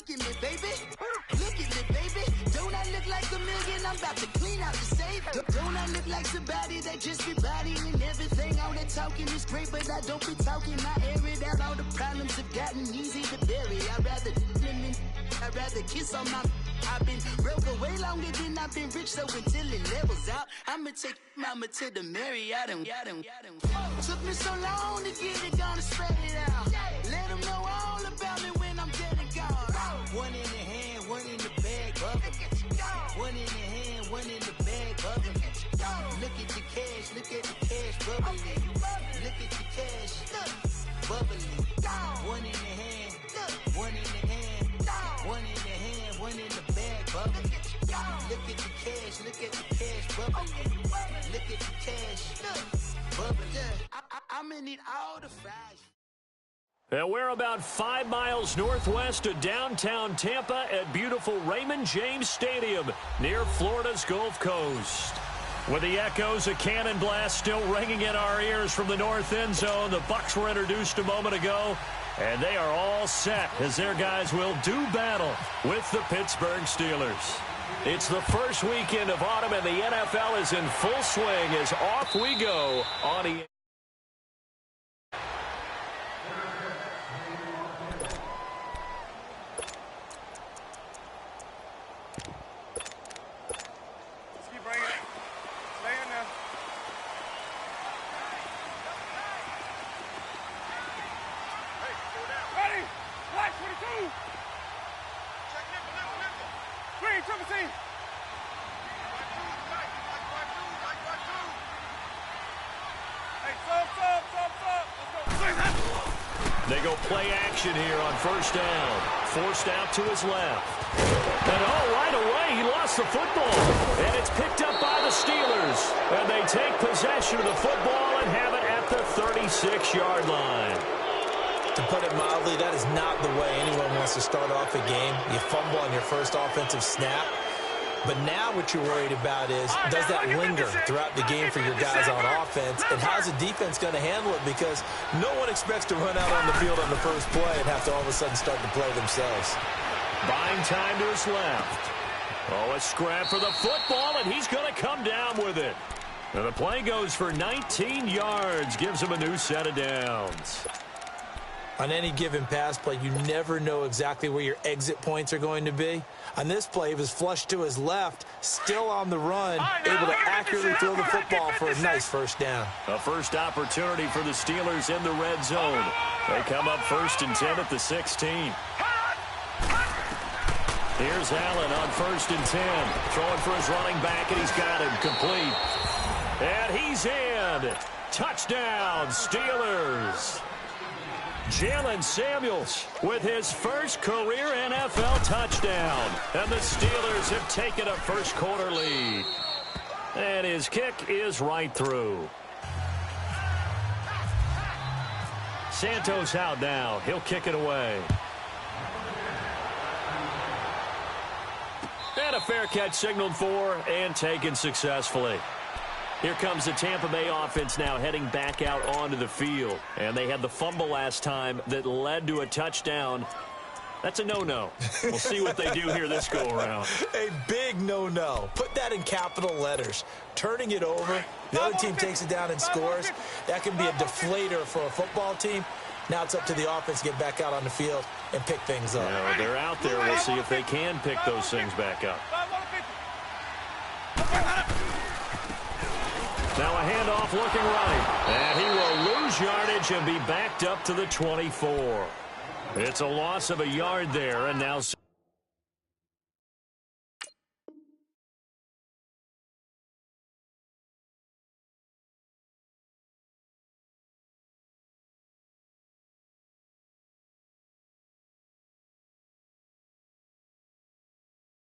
Look at me, baby. Look at me, baby. Don't I look like a million? I'm about to clean out the safe. Don't I look like somebody that just be bodying everything? All that talking is great, but I don't be talking. I air it out. All the problems have gotten easy to bury. I'd rather kiss on my. I've been broke way longer than I've been rich, so until it levels out, I'ma take mama to the Marriott and took me so long to get it, gonna spread it out. Let them know all about me when I'm dead and gone. One in the hand, one in the bag, bubble. One in the hand, one in the bag, bubble. Look at the cash, look at the cash bubbling. Look at the cash, bubbling. One in the hand, one in the hand, one in the hand, one in the bag, bubbling. Look at the cash, look at the cash bubbling. Look at the cash, bubbling. I'm gonna need all the fries. And we're about 5 miles northwest of downtown Tampa at beautiful Raymond James Stadium near Florida's Gulf Coast. With the echoes of cannon blast still ringing in our ears from the north end zone, the Bucs were introduced a moment ago, and they are all set as their guys will do battle with the Pittsburgh Steelers. It's the first weekend of autumn, and the NFL is in full swing as off we go on EA. They go play action here on first down. Forced out to his left. And right away, he lost the football. And it's picked up by the Steelers. And they take possession of the football and have it at the 36-yard line. To put it mildly, that is not the way anyone wants to start off a game. You fumble on your first offensive snap. But now what you're worried about is, does that linger throughout the game for your guys on offense? And how's the defense going to handle it? Because no one expects to run out on the field on the first play and have to all of a sudden start to play themselves. Buying time to his left. A scrap for the football, and he's going to come down with it. And the play goes for 19 yards, gives him a new set of downs. On any given pass play, you never know exactly where your exit points are going to be. On this play, he was flushed to his left, still on the run, able to accurately throw the football for a nice first down. A first opportunity for the Steelers in the red zone. They come up 1st and 10 at the 16. Here's Allen on 1st and 10. Throwing for his running back, and he's got him complete. And he's in. Touchdown, Steelers. Jalen Samuels with his first career NFL touchdown. And the Steelers have taken a first-quarter lead. And his kick is right through. Santos out now. He'll kick it away. And a fair catch signaled for and taken successfully. Here comes the Tampa Bay offense now heading back out onto the field. And they had the fumble last time that led to a touchdown. That's a no-no. We'll see what they do here this go-around. A big no-no. Put that in capital letters. Turning it over, the other team takes it down and scores. That can be a deflator for a football team. Now it's up to the offense to get back out on the field and pick things up. Yeah, they're out there. We'll see if they can pick those things back up. Now a handoff looking right. And he will lose yardage and be backed up to the 24. It's a loss of a yard there, and now...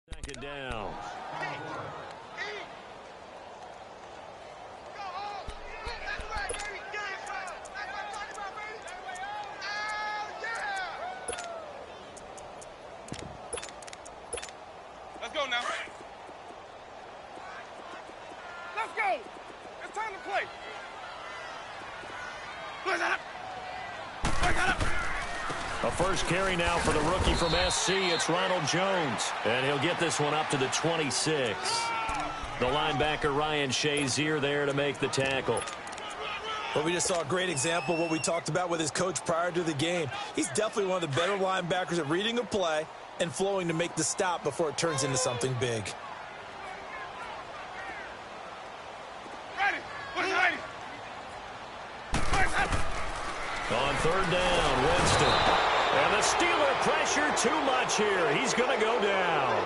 Second down. Let's go now. Let's go. It's time to play. A first carry now for the rookie from SC. It's Ronald Jones. And he'll get this one up to the 26. The linebacker Ryan Shazier there to make the tackle. Well, we just saw a great example of what we talked about with his coach prior to the game. He's definitely one of the better linebackers at reading a play and flowing to make the stop before it turns into something big. Ready. What's ready? On third down, Winston. And the Steeler pressure too much here. He's going to go down.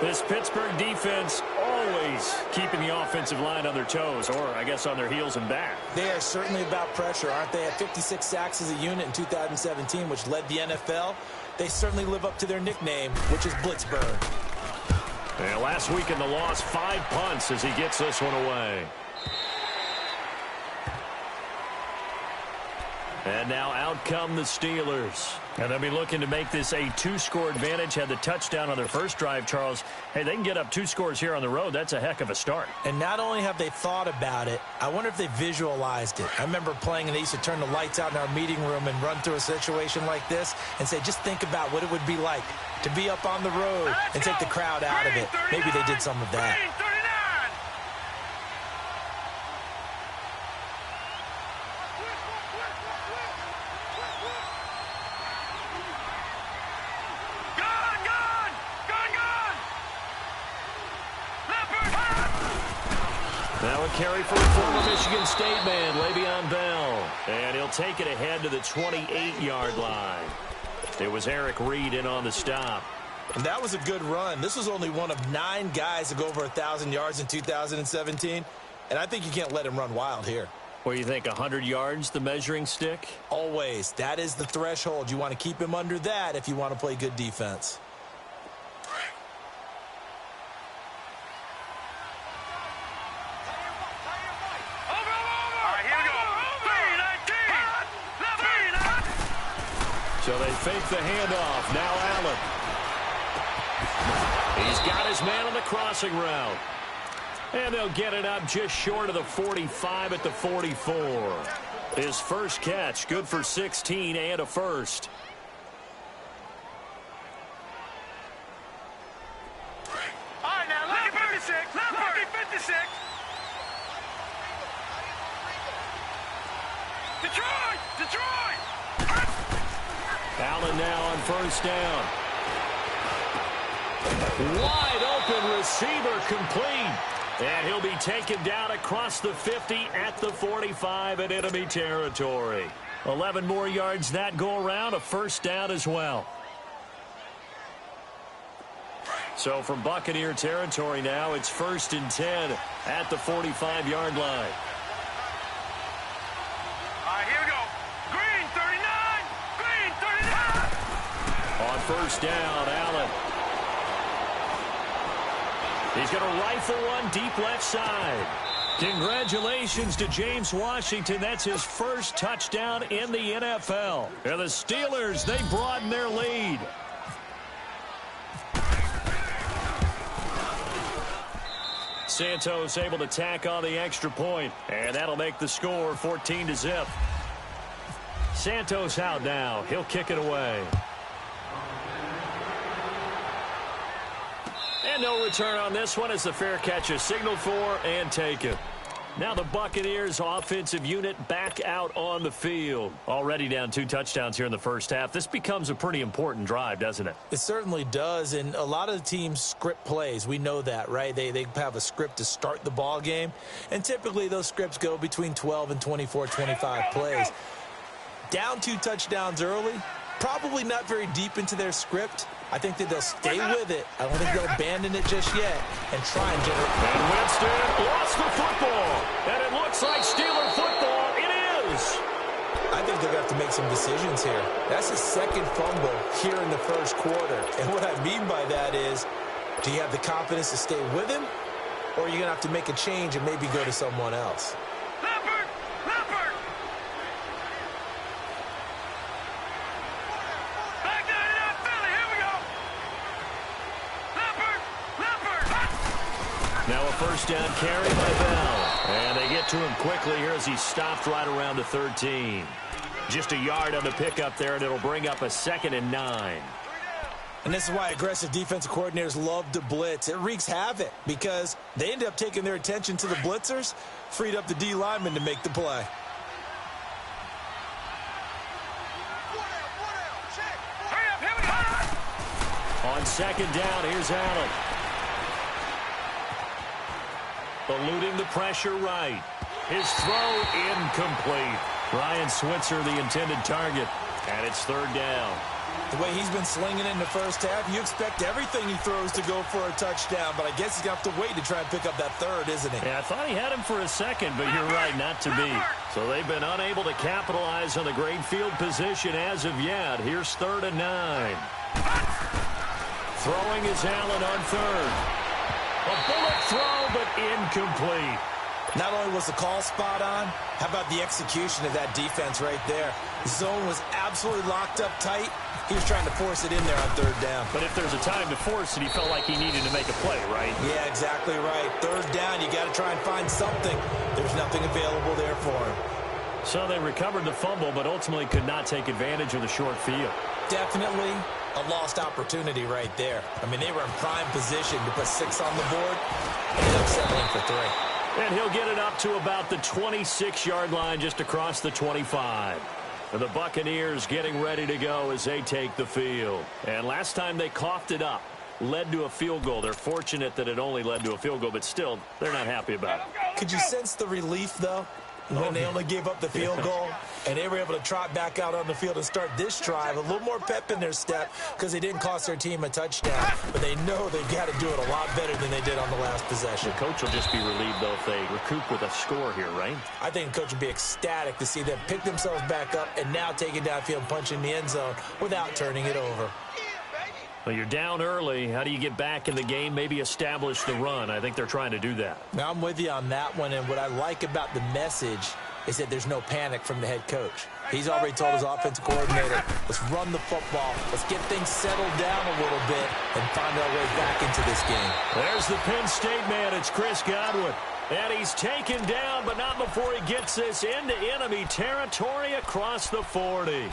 This Pittsburgh defense always keeping the offensive line on their toes, or I guess on their heels and back. They are certainly about pressure, aren't they? At 56 sacks as a unit in 2017, which led the NFL. They certainly live up to their nickname, which is Blitzburg. And last week in the loss, 5 punts as he gets this one away. And now out come the Steelers. And they'll be looking to make this a 2-score advantage. Had the touchdown on their first drive, Charles. Hey, they can get up 2 scores here on the road. That's a heck of a start. And not only have they thought about it, I wonder if they visualized it. I remember playing and they used to turn the lights out in our meeting room and run through a situation like this and say, just think about what it would be like to be up on the road and take the crowd out of it. Maybe they did some of that. Now a carry for the former Michigan State man, Le'Veon Bell. And he'll take it ahead to the 28-yard line. It was Eric Reed in on the stop. And that was a good run. This was only one of 9 guys to go over 1,000 yards in 2017. And I think you can't let him run wild here. What do you think, 100 yards, the measuring stick? Always. That is the threshold. You want to keep him under that if you want to play good defense. So they fake the handoff. Now Allen. He's got his man on the crossing route. And they'll get it up just short of the 45 at the 44. His first catch, good for 16 and a first. All right, now, lucky 56. Lucky 56. Detroit! Allen now on first down. Wide open receiver complete. And he'll be taken down across the 50 at the 45 in enemy territory. 11 more yards that go around, a first down as well. So from Buccaneer territory now, it's 1st and 10 at the 45-yard line. All right, here we go. Green, 39. Green, 39. On first down, Allen. He's going to rifle one deep left side. Congratulations to James Washington. That's his first touchdown in the NFL. And the Steelers, they broaden their lead. Santos able to tack on the extra point, and that'll make the score 14-0. Santos out now. He'll kick it away. And no return on this one as the fair catch is signaled for and taken. Now the Buccaneers offensive unit back out on the field. Already down 2 touchdowns here in the first half. This becomes a pretty important drive, doesn't it? It certainly does, and a lot of the teams script plays. We know that, right? They have a script to start the ball game, and typically those scripts go between 12 and 24, 25 plays. Down 2 touchdowns early, probably not very deep into their script. I think that they'll stay with it. I don't think they'll abandon it just yet and try and generate. And Winston lost the football. And it looks like Steeler football. It is. I think they're going to have to make some decisions here. That's his 2nd fumble here in the first quarter. And what I mean by that is, do you have the confidence to stay with him? Or are you going to have to make a change and maybe go to someone else? First down carry by Bell. And they get to him quickly here as he stopped right around the 13. Just a yard on the pickup there, and it'll bring up a 2nd and 9. And this is why aggressive defensive coordinators love to blitz. It wreaks havoc because they end up taking their attention to the blitzers, freed up the D lineman to make the play. On 2nd down, here's Allen. Eluding the pressure right. His throw incomplete. Ryan Switzer, the intended target, and it's 3rd down. The way he's been slinging it in the first half, you expect everything he throws to go for a touchdown, but I guess he's going to have to wait to try and pick up that 3rd, isn't he? Yeah, I thought he had him for a second, but you're right, not to be. So they've been unable to capitalize on the great field position as of yet. Here's 3rd and 9. Throwing is Allen on 3rd. A bullet throw, but incomplete. Not only was the call spot on, how about the execution of that defense right there? The zone was absolutely locked up tight. He was trying to force it in there on 3rd down. But if there's a time to force it, he felt like he needed to make a play, right? Yeah, exactly right. 3rd down, you got to try and find something. There's nothing available there for him. So they recovered the fumble, but ultimately could not take advantage of the short field. Definitely a lost opportunity right there. I mean, they were in prime position to put 6 on the board. Ended up settling for 3. And he'll get it up to about the 26-yard line, just across the 25. And the Buccaneers getting ready to go as they take the field. And last time they coughed it up, led to a field goal. They're fortunate that it only led to a field goal, but still, they're not happy about it. Could you sense the relief, though, when they only gave up the field goal? And they were able to trot back out on the field and start this drive. A little more pep in their step because they didn't cost their team a touchdown. But they know they've got to do it a lot better than they did on the last possession. The coach will just be relieved, though, if they recoup with a score here, right? I think the coach would be ecstatic to see them pick themselves back up and now take it downfield and punch in the end zone without turning it over. Well, you're down early. How do you get back in the game, maybe establish the run? I think they're trying to do that. Now, I'm with you on that one, and what I like about the message is that there's no panic from the head coach. He's already told his offensive coordinator, let's run the football, let's get things settled down a little bit and find our way back into this game. There's the Penn State man. It's Chris Godwin. And he's taken down, but not before he gets this into enemy territory across the 40.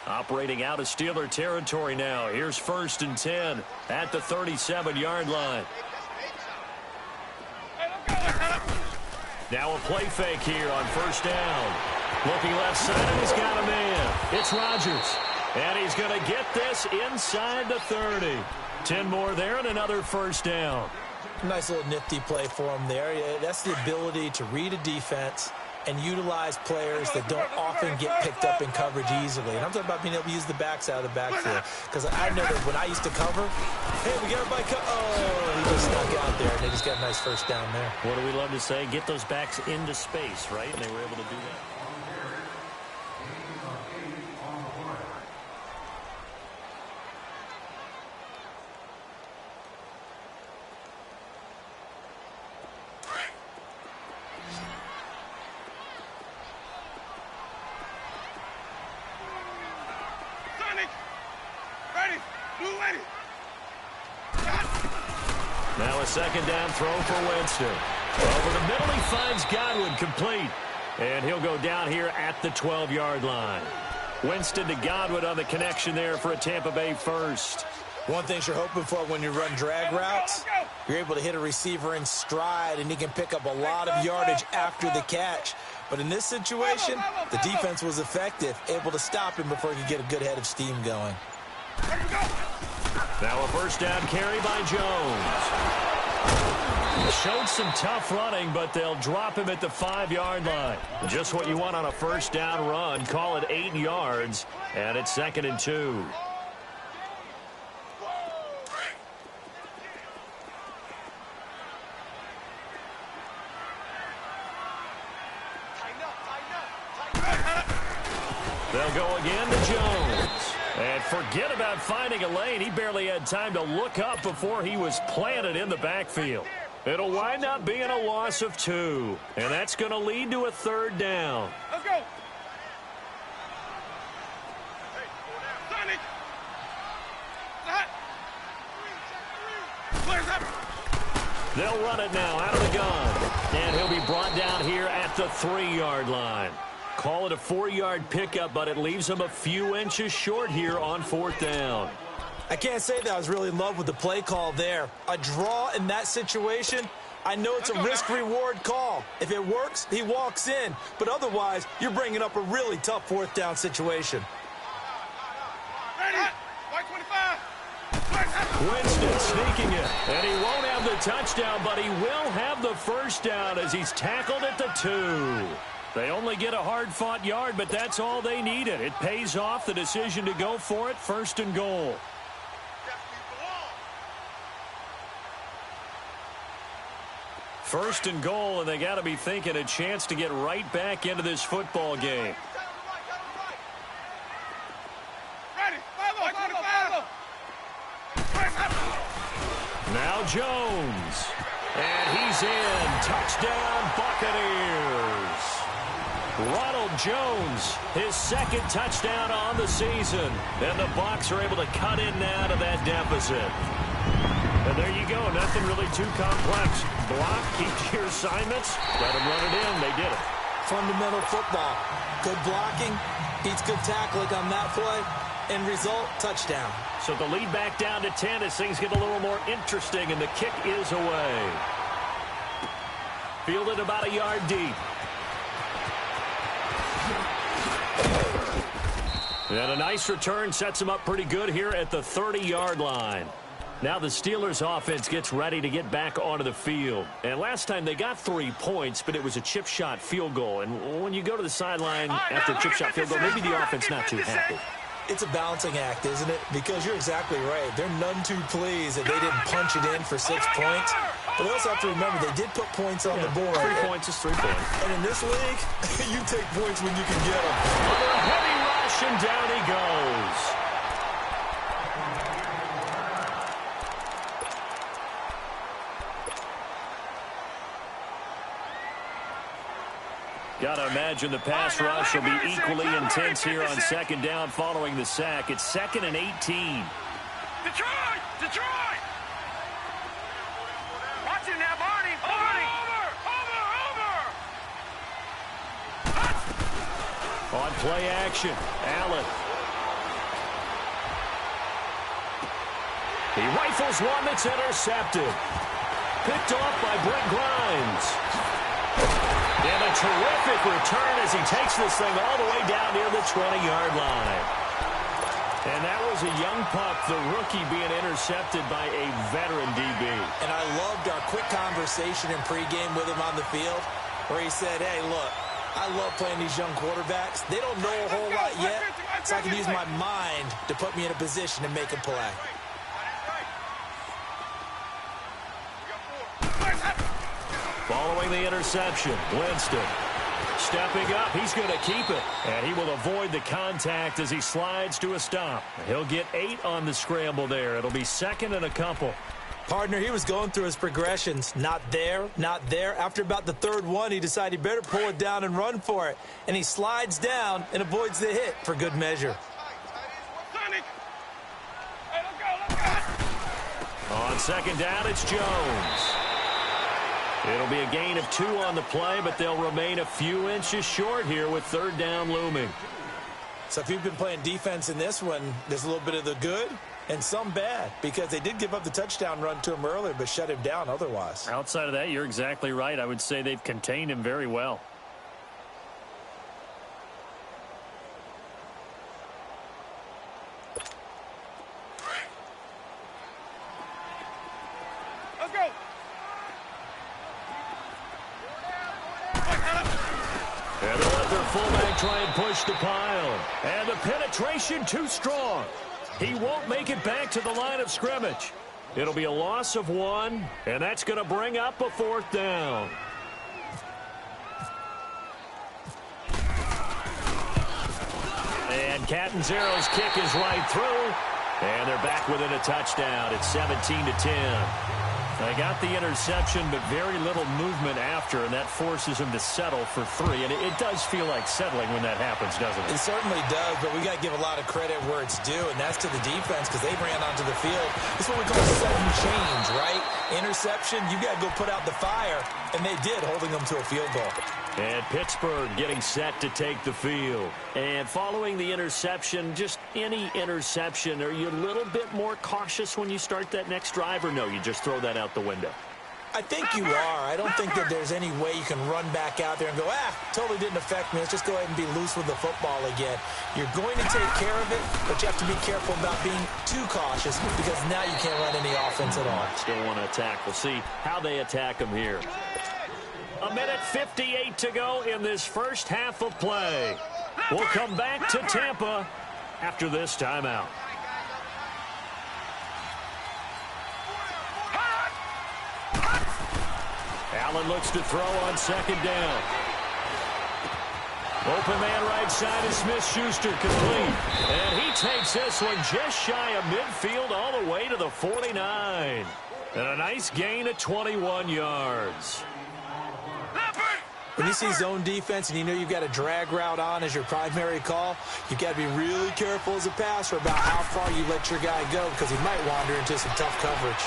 Operating out of Steeler territory now. Here's 1st and 10 at the 37-yard line. Now a play fake here on 1st down. Looking left side, and he's got a man. It's Rodgers. And he's going to get this inside the 30. 10 more there and another 1st down. Nice little nifty play for him there. That's the ability to read a defense and utilize players that don't often get picked up in coverage easily. And I'm talking about being able to use the backs out of the backfield. Because I know that when I used to cover, hey, we got everybody he just snuck out there, and they just got a nice 1st down there. What do we love to say? Get those backs into space, right? And they were able to do that. Now a 2nd down throw for Winston. Over the middle, he finds Godwin complete. And he'll go down here at the 12-yard line. Winston to Godwin on the connection there for a Tampa Bay 1st. One thing you're hoping for when you run drag routes, you're able to hit a receiver in stride, and he can pick up a lot of yardage after the catch. But in this situation, the defense was effective, able to stop him before he could get a good head of steam going. Now a 1st down carry by Jones. Showed some tough running, but they'll drop him at the 5-yard line. Just what you want on a 1st down run. Call it 8 yards, and it's 2nd and 2. They'll go again to Jones. And forget about finding a lane. He barely had time to look up before he was planted in the backfield. It'll wind up being a loss of 2. And that's going to lead to a 3rd down. Let's go. They'll run it now out of the gun. And he'll be brought down here at the 3-yard line. Call it a 4-yard pickup, but it leaves him a few inches short here on 4th down. I can't say that I was really in love with the play call there. A draw in that situation, I know it's a risk-reward call. If it works, he walks in. But otherwise, you're bringing up a really tough 4th down situation. Ready? White 25. Winston sneaking it, and he won't have the touchdown, but he will have the first down as he's tackled at the 2. They only get a hard-fought yard, but that's all they needed. It pays off the decision to go for it, 1st and goal. First and goal, and they got to be thinking a chance to get right back into this football game. Now Jones, and he's in. Touchdown, Buccaneers. Ronald Jones, his 2nd touchdown on the season, and the Bucs are able to cut in now to that deficit. And there you go, nothing really too complex. Block, keep your assignments, let them run it in. They did it. Fundamental football. Good blocking, beats good tackling on that play. End result, touchdown. So the lead back down to 10 as things get a little more interesting, and the kick is away. Fielded about a yard deep. And a nice return sets him up pretty good here at the 30-yard line. Now the Steelers offense gets ready to get back onto the field. And last time they got 3 points, but it was a chip shot field goal. And when you go to the sideline after a chip shot field goal, maybe the offense not too happy. It's a balancing act, isn't it? Because you're exactly right. They're none too pleased that they didn't punch it in for 6 points. But they also have to remember they did put points on the board. 3 points is 3 points. And in this league, you take points when you can get them. Under a heavy rush, and down he goes. Got to imagine the pass rush will be equally intense here on 2nd down following the sack. It's 2nd and 18. Detroit! Detroit! Watch it now, Barney! Over! On play action, Allen. He rifles one that's intercepted. Picked off by Brent Grimes. And a terrific return as he takes this thing all the way down near the 20-yard line. And that was a young pup, the rookie, being intercepted by a veteran DB. And I loved our quick conversation in pregame with him on the field where he said, hey, look, I love playing these young quarterbacks. They don't know a whole lot yet, so I can use my mind to put me in a position to make a play. Following the interception, Winston stepping up. He's going to keep it, and he will avoid the contact as he slides to a stop. He'll get 8 on the scramble there. It'll be 2nd and a couple. Partner, he was going through his progressions. Not there, not there. After about the 3rd one, he decided he better pull it down and run for it. And he slides down and avoids the hit for good measure. On 2nd down, it's Jones. It'll be a gain of 2 on the play, but they'll remain a few inches short here with 3rd down looming. So if you've been playing defense in this one, there's a little bit of the good and some bad, because they did give up the touchdown run to him earlier but shut him down otherwise. Outside of that, you're exactly right. I would say they've contained him very well. Let's go! And they'll let their fullback try and push the pile. And the penetration too strong. He won't make it back to the line of scrimmage. It'll be a loss of 1, and that's going to bring up a 4th down. And Catanzaro's kick is right through. And they're back within a touchdown. It's 17-10. They got the interception, but very little movement after, and that forces him to settle for 3. And it does feel like settling when that happens, doesn't it? It certainly does, but we got to give a lot of credit where it's due, and that's to the defense because they ran onto the field. This is what we call sudden change, right? Interception, you got to go put out the fire, and they did, holding them to a field goal. And Pittsburgh getting set to take the field. And following the interception, just any interception, are you a little bit more cautious when you start that next drive, or no, you just throw that out the window? I think you are. I don't think that there's any way you can run back out there and go, totally didn't affect me. Let's just go ahead and be loose with the football again. You're going to take care of it, but you have to be careful about being too cautious because now you can't run any offense at all. Still want to attack. We'll see how they attack them here. 1:58 to go in this first half of play. We'll come back to Tampa after this timeout. Allen looks to throw on second down. Open man right side is Smith-Schuster, complete. And he takes this one just shy of midfield all the way to the 49. And a nice gain of 21 yards. When you see zone defense and you know you've got a drag route on as your primary call, you've got to be really careful as a passer about how far you let your guy go because he might wander into some tough coverage.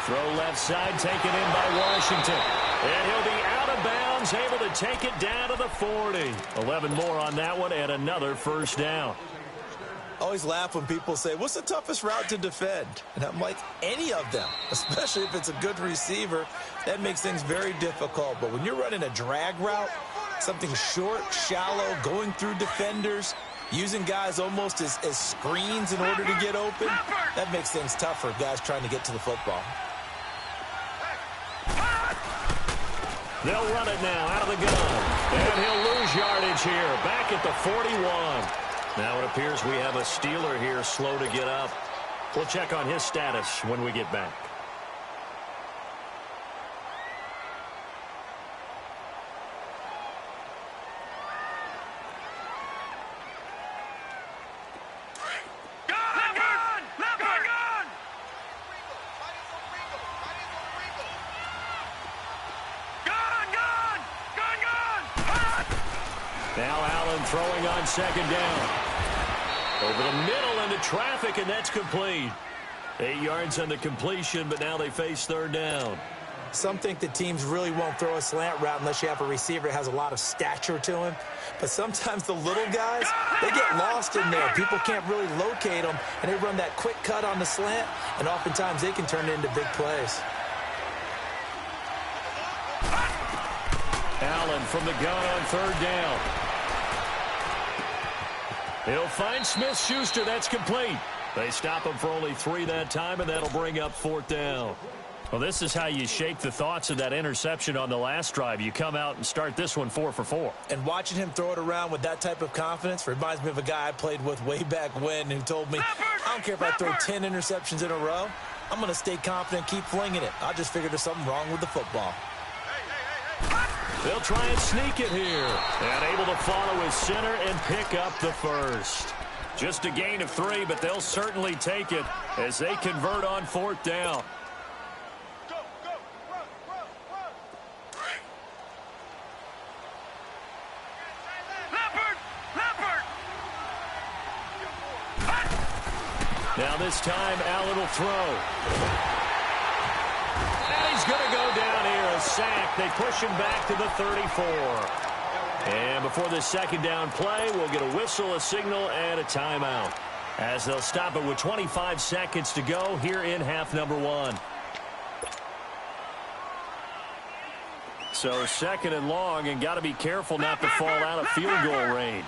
Throw left side, taken in by Washington. And he'll be out of bounds, able to take it down to the 40. 11 more on that one and another first down. I always laugh when people say, what's the toughest route to defend? And I'm like, any of them, especially if it's a good receiver. That makes things very difficult. But when you're running a drag route, something short, shallow, going through defenders, using guys almost as screens in order to get open, that makes things tough for guys trying to get to the football. They'll run it now out of the gun. And he'll lose yardage here, back at the 41. Now it appears we have a Steeler here slow to get up. We'll check on his status when we get back. Now Allen throwing on second down. Over the middle into traffic, and that's complete. 8 yards on the completion, but now they face third down. Some think that teams really won't throw a slant route unless you have a receiver that has a lot of stature to him. But sometimes the little guys, they get lost in there. People can't really locate them, and they run that quick cut on the slant, and oftentimes they can turn it into big plays. Allen from the gun on third down. He'll find Smith-Schuster. That's complete. They stop him for only 3 that time, and that'll bring up fourth down. Well, this is how you shake the thoughts of that interception on the last drive. You come out and start this one 4 for 4. And watching him throw it around with that type of confidence reminds me of a guy I played with way back when who told me, I don't care if I throw 10 interceptions in a row. I'm going to stay confident, keep flinging it. I just figured there's something wrong with the football. They'll try and sneak it here. And able to follow his center and pick up the first. Just a gain of 3, but they'll certainly take it as they convert on fourth down. Now this time, Allen will throw. And he's going to go down here, a sack. They push him back to the 34. And before this second down play, we'll get a whistle, a signal, and a timeout, as they'll stop it with 25 seconds to go here in half number 1. So second and long, and got to be careful not to fall out of field goal range.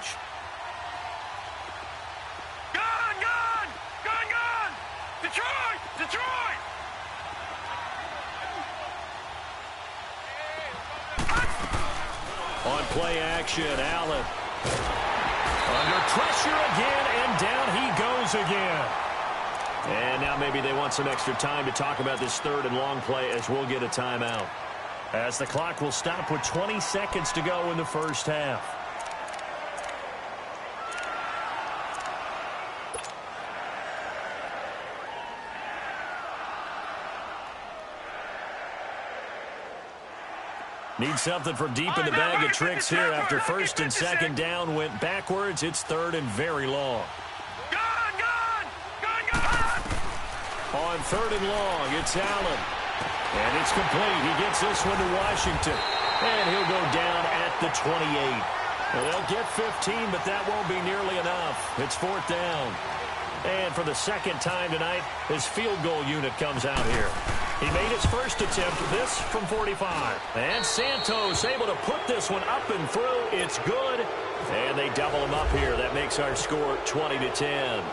On play action, Allen. Under pressure again, and down he goes again. And now maybe they want some extra time to talk about this third and long play as we'll get a timeout. As the clock will stop with 20 seconds to go in the first half. Need something from deep in the bag of tricks here after first and second down went backwards. It's third and very long. On third and long, it's Allen. And it's complete. He gets this one to Washington. And he'll go down at the 28. Well, they'll get 15, but that won't be nearly enough. It's fourth down. And for the second time tonight, his field goal unit comes out here. He made his first attempt, this from 45. And Santos able to put this one up and through. It's good. And they double him up here. That makes our score 20-10.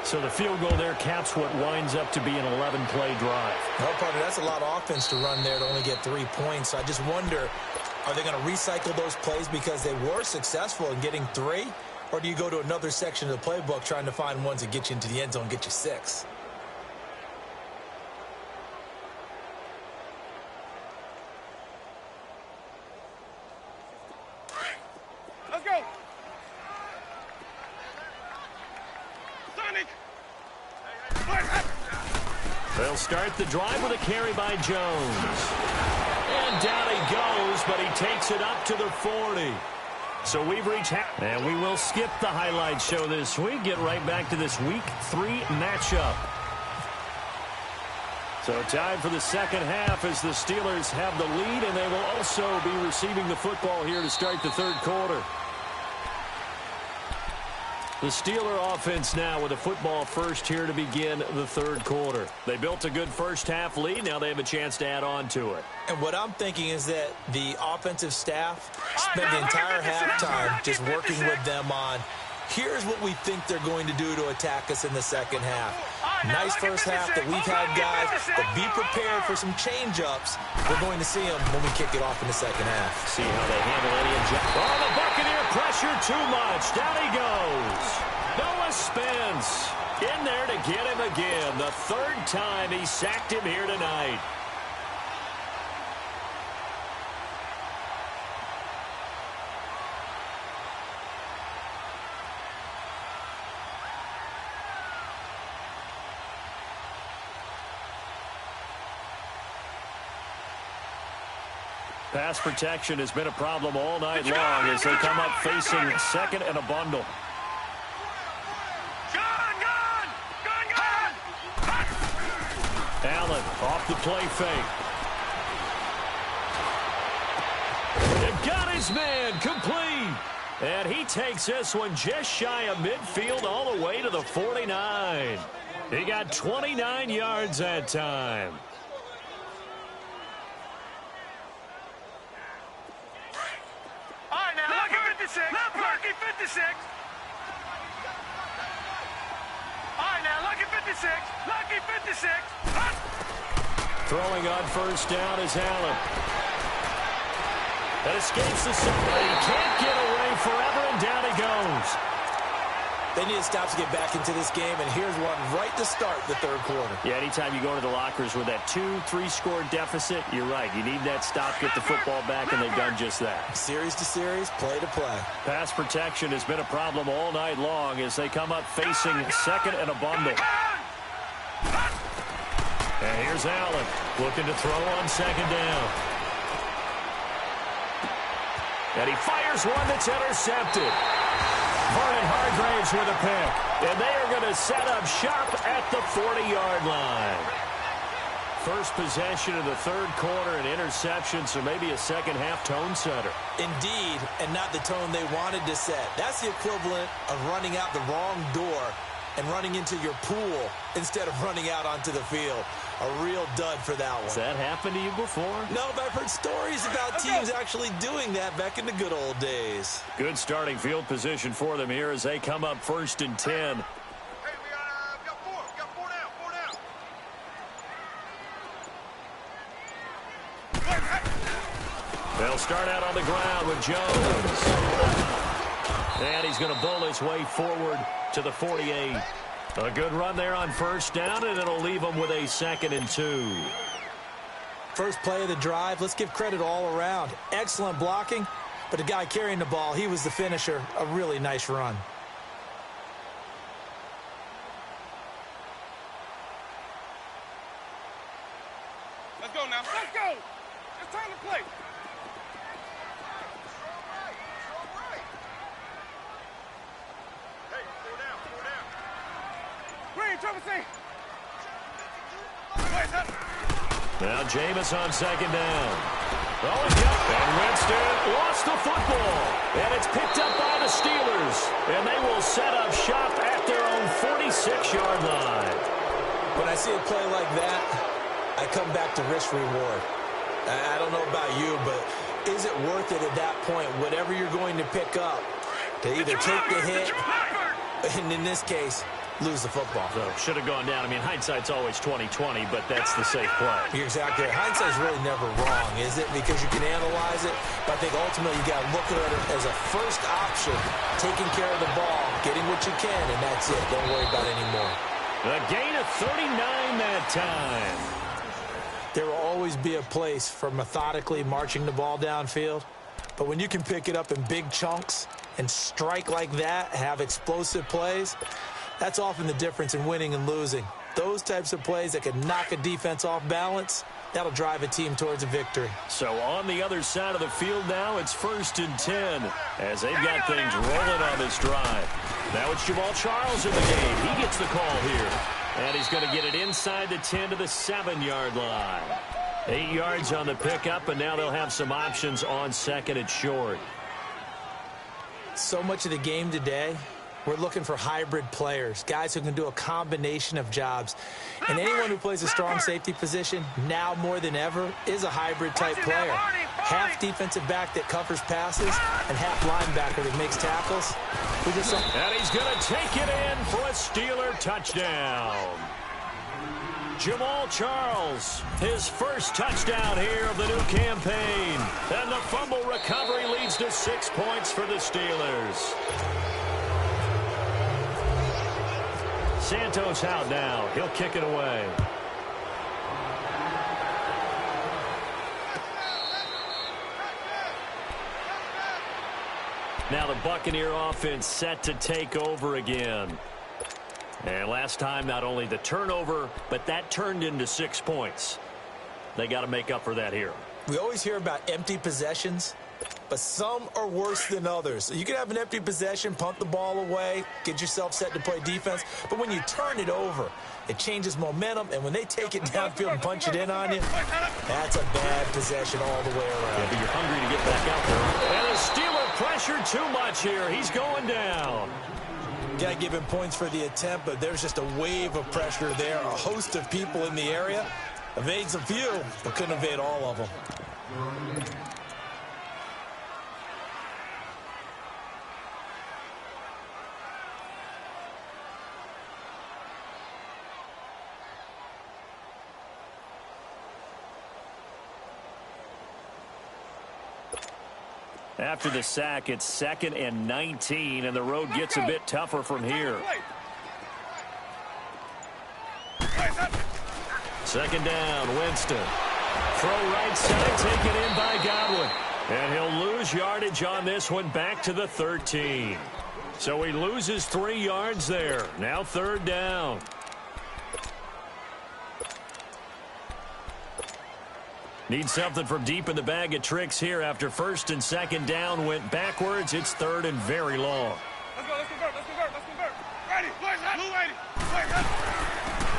So the field goal there caps what winds up to be an 11-play drive. No, partner, that's a lot of offense to run there to only get 3 points. I just wonder, are they going to recycle those plays because they were successful in getting 3? Or do you go to another section of the playbook trying to find ones that get you into the end zone and get you 6? Let's go. Sonic. They'll start the drive with a carry by Jones. And down he goes, but he takes it up to the 40. So we've reached half. And we will skip the highlight show this week. Get right back to this Week 3 matchup. So time for the second half as the Steelers have the lead, and they will also be receiving the football here to start the third quarter. The Steeler offense now with a football first here to begin the third quarter. They built a good first half lead. Now they have a chance to add on to it. And what I'm thinking is that the offensive staff spent the entire halftime just working with them on, here's what we think they're going to do to attack us in the second half. Nice first half that we've had, guys, but be prepared for some change-ups. We're going to see them when we kick it off in the second half. See how they handle any injury. Oh, the Buccaneer pressure too much. Down he goes. Noah Spence in there to get him again. The third time he sacked him here tonight. Pass protection has been a problem all night long as they come up facing second and a bundle. Allen off the play fake. They've got his man complete. And he takes this one just shy of midfield all the way to the 49. He got 29 yards that time. Lucky 56. All right, now, lucky 56. Lucky 56. Throwing on first down is Allen. That escapes the second. He can't get away forever, and down he goes. They need to stop to get back into this game, and here's one right to start the third quarter. Yeah, anytime you go into the lockers with that 2-3 score deficit, you're right. You need that stop, get the football back, and they've done just that. Series to series, play to play. Pass protection has been a problem all night long as they come up facing second and a bundle. And here's Allen looking to throw on second down. And he fires one that's intercepted. Vernon Hargreaves with a pick. And they are going to set up shop at the 40-yard line. First possession of the third quarter, an interception, so maybe a second-half tone setter. Indeed, and not the tone they wanted to set. That's the equivalent of running out the wrong door and running into your pool instead of running out onto the field. A real dud for that one. Has that happened to you before? No, but I've heard stories about teams actually doing that back in the good old days. Good starting field position for them here as they come up first and 10. Hey, we got four. We got four down. They'll start out on the ground with Jones. And he's going to bull his way forward to the 48. A good run there on first down, and it'll leave them with a 2nd and 2. First play of the drive, let's give credit all around. Excellent blocking, but the guy carrying the ball, he was the finisher. A really nice run. Let's go now. Let's go. It's time to play. Now Jameis on second down. Oh, he's got it. And Winston lost the football. And it's picked up by the Steelers. And they will set up shop at their own 46-yard line. When I see a play like that, I come back to risk-reward. I don't know about you, but is it worth it at that point, whatever you're going to pick up, to either take the hit, and in this case, lose the football? So should have gone down. I mean, hindsight's always 20/20, but that's the safe play. You're exactly right. Hindsight's really never wrong, is it? Because you can analyze it, but I think ultimately you got to look at it as a first option, taking care of the ball, getting what you can, and that's it. Don't worry about it anymore. A gain of 39 that time. There will always be a place for methodically marching the ball downfield, but when you can pick it up in big chunks and strike like that, have explosive plays, that's often the difference in winning and losing. Those types of plays that can knock a defense off balance, that'll drive a team towards a victory. So on the other side of the field now, it's 1st and 10 as they've got things rolling on this drive. Now it's Jamal Charles in the game. He gets the call here. And he's going to get it inside the 10 to the 7-yard line. 8 yards on the pickup, and now they'll have some options on second and short. So much of the game today, we're looking for hybrid players, guys who can do a combination of jobs. And anyone who plays a strong safety position, now more than ever, is a hybrid-type player. Half defensive back that covers passes and half linebacker that makes tackles. And he's going to take it in for a Steeler touchdown. Jamal Charles, his first touchdown here of the new campaign. And the fumble recovery leads to 6 points for the Steelers. Santos out now. He'll kick it away. Now the Buccaneer offense set to take over again. And last time, not only the turnover, but that turned into 6 points. They got to make up for that here. We always hear about empty possessions, but some are worse than others. You can have an empty possession, punt the ball away, get yourself set to play defense, but when you turn it over, it changes momentum, and when they take it downfield and punch it in on you, that's a bad possession all the way around. Yeah, but you're hungry to get back out there. And the Steeler pressure too much here. He's going down. Got to give him points for the attempt, but there's just a wave of pressure there. A host of people in the area. Evades a few, but couldn't evade all of them. After the sack, it's 2nd and 19, and the road gets a bit tougher from here. 2nd down, Winston. Throw right side, taken in by Godwin. And he'll lose yardage on this one, back to the 13. So he loses 3 yards there. Now 3rd down. Need something from deep in the bag of tricks here after 1st and 2nd down went backwards. It's 3rd and very long. Let's convert. Ready, blue lady.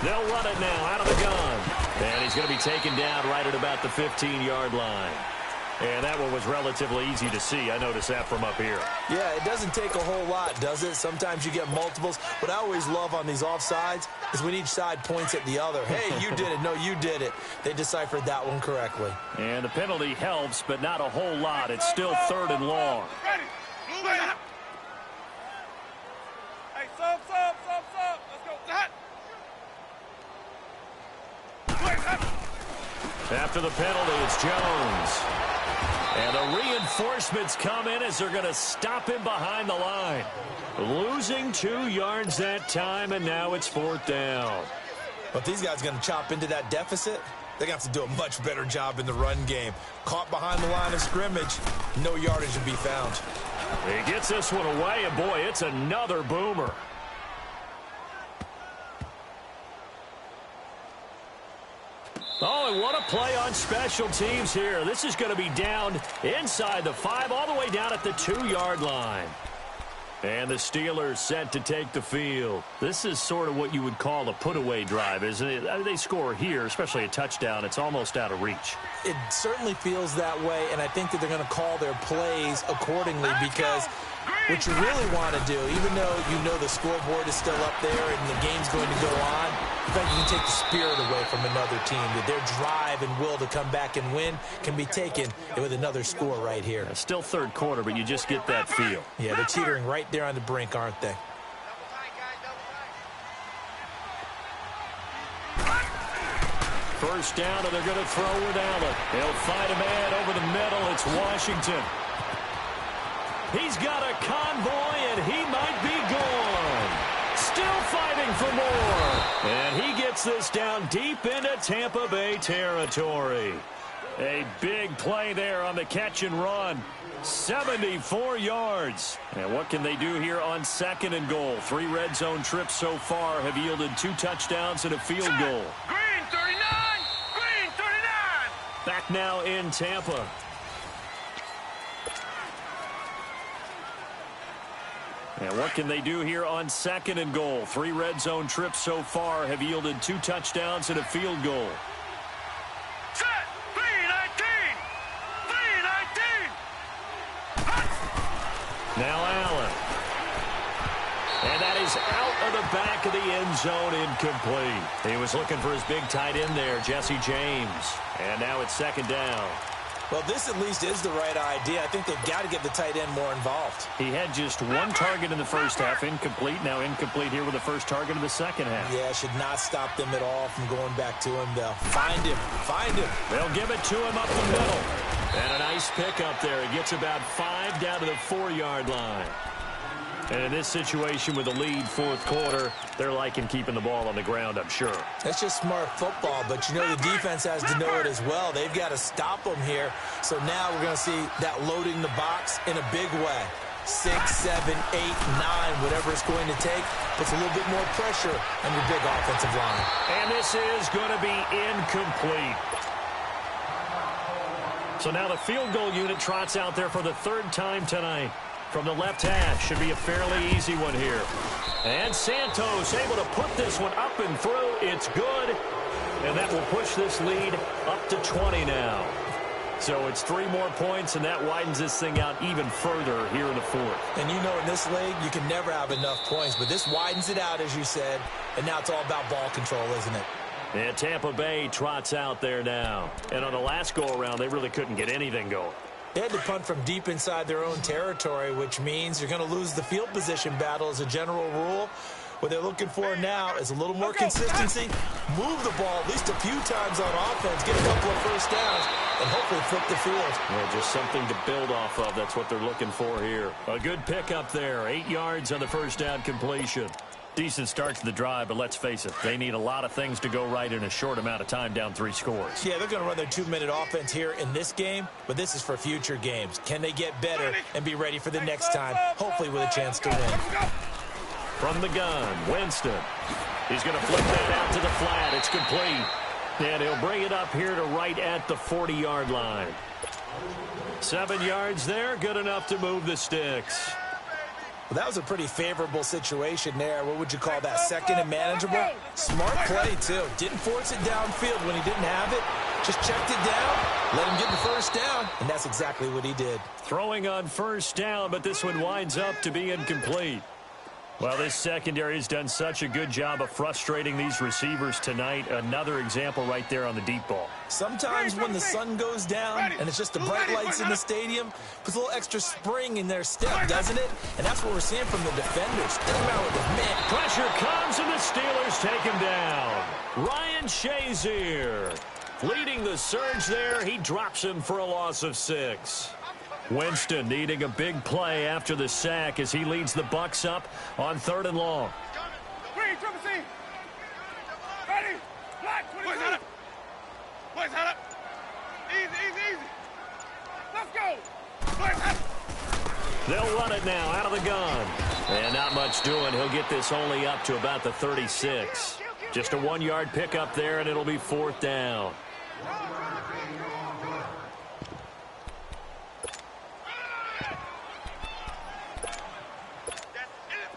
They'll run it now out of the gun. And he's going to be taken down right at about the 15-yard line. And that one was relatively easy to see. I noticed that from up here. Yeah, it doesn't take a whole lot, does it? Sometimes you get multiples. What I always love on these offsides is when each side points at the other. Hey, you did it. No, you did it. They deciphered that one correctly. And the penalty helps, but not a whole lot. It's still 3rd and long. Ready, blue lady. Hey, sub. Let's go. After the penalty, it's Jones. And the reinforcements come in as they're going to him behind the line. Losing 2 yards that time, and now it's 4th down. But these guys are going to chop into that deficit. They're going to have to do a much better job in the run game. Caught behind the line of scrimmage, no yardage to be found. He gets this one away, and boy, it's another boomer. Oh, and what a play on special teams here. This is going to be down inside the 5, all the way down at the 2-yard line. And the Steelers set to take the field. This is sort of what you would call a put-away drive, isn't it? They score here, especially a touchdown. It's almost out of reach. It certainly feels that way, and I think that they're going to call their plays accordingly because what you really want to do, even though you know the scoreboard is still up there and the game's going to go on, in fact, you can take the spirit away from another team. That their drive and will to come back and win can be taken with another score right here. Still third quarter, but you just get that feel. Yeah, they're teetering right there on the brink, aren't they? First down, and they're going to throw with Allen. They'll find a man over the middle. It's Washington. He's got a convoy, and he might be gone. Still fighting for more. And he gets this down deep into Tampa Bay territory. A big play there on the catch and run. 74 yards. And what can they do here on 2nd and goal? 3 red zone trips so far have yielded 2 touchdowns and a field goal. Green 39! Green 39! Back now in Tampa. And what can they do here on 2nd and goal? 3 red zone trips so far have yielded 2 touchdowns and a field goal. Set! 319! 319! Now Allen. And that is out of the back of the end zone, incomplete. He was looking for his big tight end there, Jesse James. And now it's 2nd down. Well, this at least is the right idea. I think they've got to get the tight end more involved. He had just 1 target in the first half, incomplete. Now incomplete here with the first target of the second half. Yeah, should not stop them at all from going back to him. They'll find him. Find him. They'll give it to him up the middle. And a nice pickup there. He gets about 5 down to the 4-yard line. And in this situation with the lead 4th quarter, they're liking keeping the ball on the ground, I'm sure. That's just smart football, but you know the defense has to know it as well. They've got to stop them here. So now we're going to see that loading the box in a big way. 6, 7, 8, 9, whatever it's going to take, puts a little bit more pressure on your big offensive line. And this is going to be incomplete. So now the field goal unit trots out there for the 3rd time tonight. From the left hash, should be a fairly easy one here. And Santos able to put this one up and through. It's good. And that will push this lead up to 20 now. So it's 3 more points, and that widens this thing out even further here in the 4th. And you know in this league, you can never have enough points, but this widens it out, as you said, and now it's all about ball control, isn't it? And Tampa Bay trots out there now. And on the last go-around, they really couldn't get anything going. They had to punt from deep inside their own territory, which means you're going to lose the field position battle as a general rule. What they're looking for now is a little more consistency, move the ball at least a few times on offense, get a couple of first downs, and hopefully flip the field. Yeah, just something to build off of. That's what they're looking for here. A good pickup there. 8 yards on the first down completion. Decent start to the drive, but let's face it, they need a lot of things to go right in a short amount of time, down 3 scores. Yeah, they're going to run their 2-minute offense here in this game, but this is for future games. Can they get better and be ready for the next time, hopefully with a chance to win? From the gun, Winston. He's going to flip that out to the flat. It's complete. And he'll bring it up here to right at the 40-yard line. 7 yards there, good enough to move the sticks. Well, that was a pretty favorable situation there. What would you call that? 2nd and manageable? Smart play, too. Didn't force it downfield when he didn't have it. Just checked it down, let him get the first down, and that's exactly what he did. Throwing on first down, but this one winds up to be incomplete. Well, this secondary has done such a good job of frustrating these receivers tonight. Another example right there on the deep ball. Sometimes when the sun goes down and it's just the bright lights in the stadium, puts a little extra spring in their step, doesn't it? And that's what we're seeing from the defenders. Doesn't matter what the man. Pressure comes and the Steelers take him down. Ryan Shazier leading the surge there. He drops him for a loss of 6. Winston needing a big play after the sack as he leads the Bucs up on 3rd and long. Green, triple C. Ready. Black, 22. Boys, head up. Easy. Let's go. Boys, head up. They'll run it now out of the gun. And not much doing. He'll get this only up to about the 36. Just a 1-yard pickup there, and it'll be 4th down.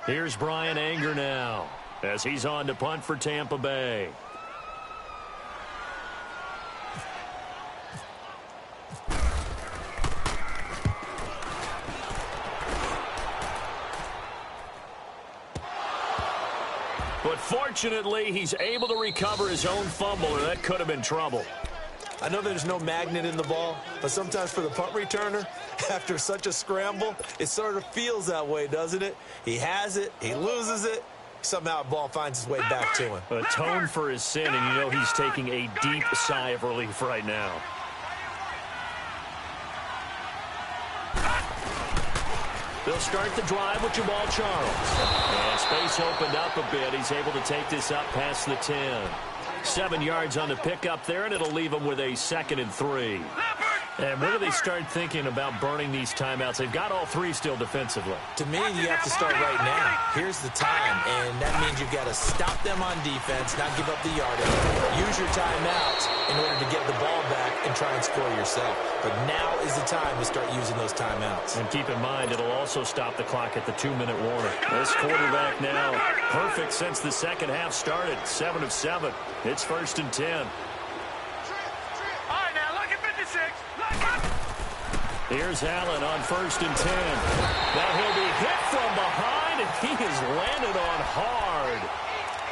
Here's Brian Anger now as he's on to punt for Tampa Bay. But fortunately, he's able to recover his own fumble, or that could have been trouble. I know there's no magnet in the ball, but sometimes for the punt returner, after such a scramble, it sort of feels that way, doesn't it? He has it, he loses it, somehow the ball finds its way back to him. Atone for his sin, and you know he's taking a deep sigh of relief right now. They'll start the drive with Jamal Charles. And space opened up a bit. He's able to take this up past the 10. 7 yards on the pickup there, and it'll leave him with a 2nd and 3. And where do they start thinking about burning these timeouts? They've got all 3 still defensively. To me, you have to start right now. Here's the time, and that means you've got to stop them on defense, not give up the yardage. Use your timeouts in order to get the ball back and try and score yourself. But now is the time to start using those timeouts. And keep in mind, it'll also stop the clock at the 2-minute warning. This quarterback now perfect since the second half started. 7 of 7. It's 1st and 10. Here's Allen on 1st and 10. Now he'll be hit from behind, and he is landed on hard.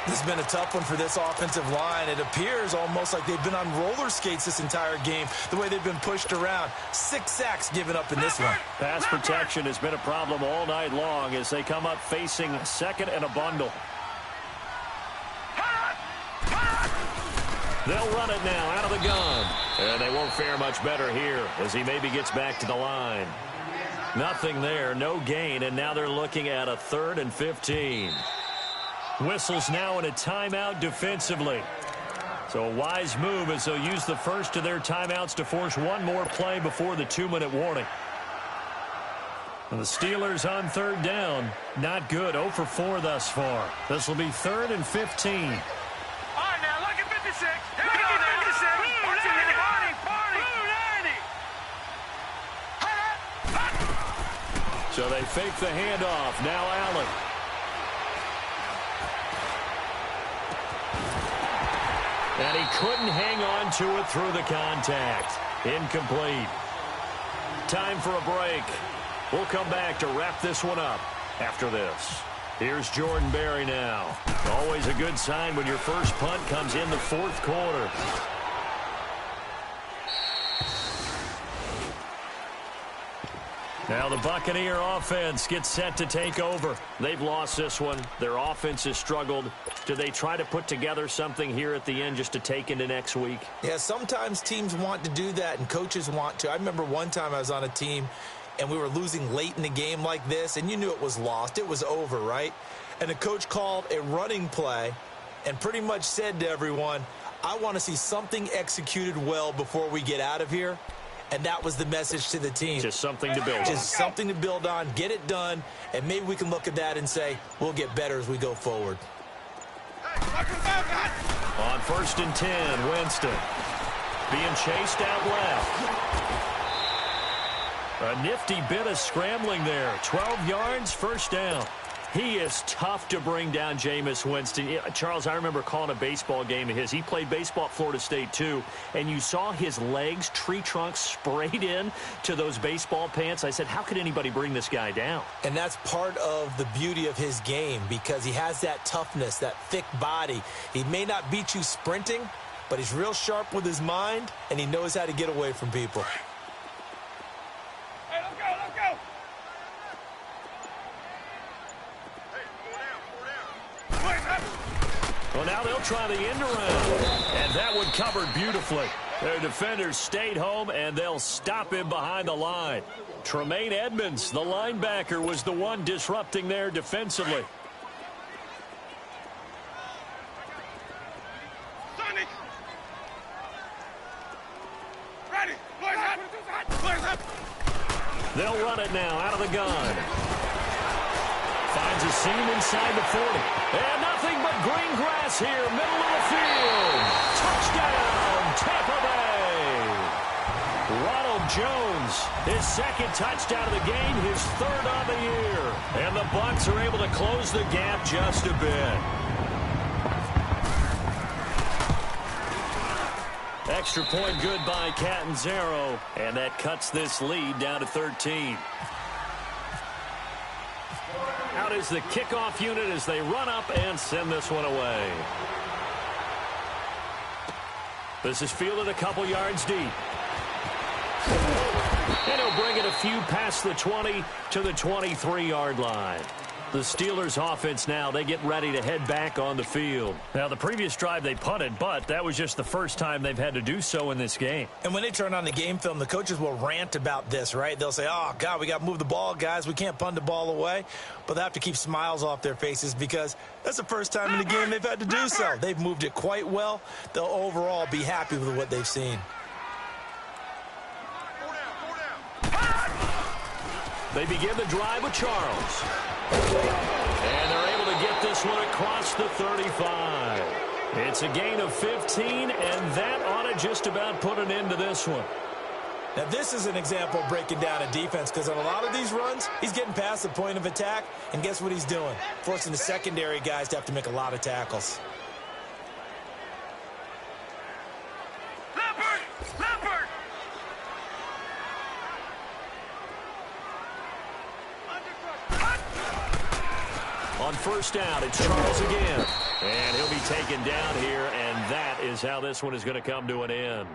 This has been a tough one for this offensive line. It appears almost like they've been on roller skates this entire game, the way they've been pushed around. 6 sacks given up in this one. Pass protection has been a problem all night long as they come up facing 2nd and a bundle. They'll run it now out of the gun. And they won't fare much better here as he maybe gets back to the line. Nothing there, no gain, and now they're looking at a 3rd and 15. Whistles now in a timeout defensively. So a wise move as they'll use the first of their timeouts to force one more play before the 2-minute warning. And the Steelers on 3rd down. Not good, 0 for 4 thus far. This will be 3rd and 15. So they fake the handoff. Now Allen. And he couldn't hang on to it through the contact. Incomplete. Time for a break. We'll come back to wrap this one up after this. Here's Jordan Berry now. Always a good sign when your first punt comes in the 4th quarter. Now the Buccaneer offense gets set to take over. They've lost this one. Their offense has struggled. Do they try to put together something here at the end just to take into next week? Yeah, sometimes teams want to do that and coaches want to. I remember one time I was on a team and we were losing late in the game like this, and you knew it was lost. It was over, right? And the coach called a running play and pretty much said to everyone, I want to see something executed well before we get out of here. And that was the message to the team. Just something to build on. Just something to build on, get it done, and maybe we can look at that and say, we'll get better as we go forward. On 1st and 10, Winston. Being chased out left. A nifty bit of scrambling there. 12 yards, 1st down. He is tough to bring down, Jameis Winston. Charles, I remember calling a baseball game of his. He played baseball at Florida State, too, and you saw his legs, tree trunks sprayed in to those baseball pants. I said, how could anybody bring this guy down? And that's part of the beauty of his game because he has that toughness, that thick body. He may not beat you sprinting, but he's real sharp with his mind, and he knows how to get away from people. Well, now they'll try the end around, and that one covered beautifully. Their defenders stayed home, and they'll stop him behind the line. Tremaine Edmonds, the linebacker, was the one disrupting there defensively. They'll run it now out of the gun. Finds a seam inside the 40. And nothing but green grass here, middle of the field. Touchdown, Tampa Bay. Ronald Jones, his second touchdown of the game, his third on the year. And the Bucs are able to close the gap just a bit. Extra point good by Catanzaro, and that cuts this lead down to 13. Out is the kickoff unit as they run up and send this one away. This is fielded a couple yards deep. And he'll bring it a few past the 20 to the 23-yard line. The Steelers offense now, they get ready to head back on the field. Now, the previous drive they punted, but that was just the first time they've had to do so in this game. And when they turn on the game film, the coaches will rant about this, right? They'll say, oh, God, we got to move the ball, guys. We can't punt the ball away. But they have to keep smiles off their faces because that's the first time in the game they've had to do so. They've moved it quite well. They'll overall be happy with what they've seen. They begin the drive with Charles. And they're able to get this one across the 35. It's a gain of 15, and that ought to just about put an end to this one. Now, this is an example of breaking down a defense because on a lot of these runs, he's getting past the point of attack, and guess what he's doing? Forcing the secondary guys to have to make a lot of tackles. On first down, it's Charles again. And he'll be taken down here, and that is how this one is going to come to an end.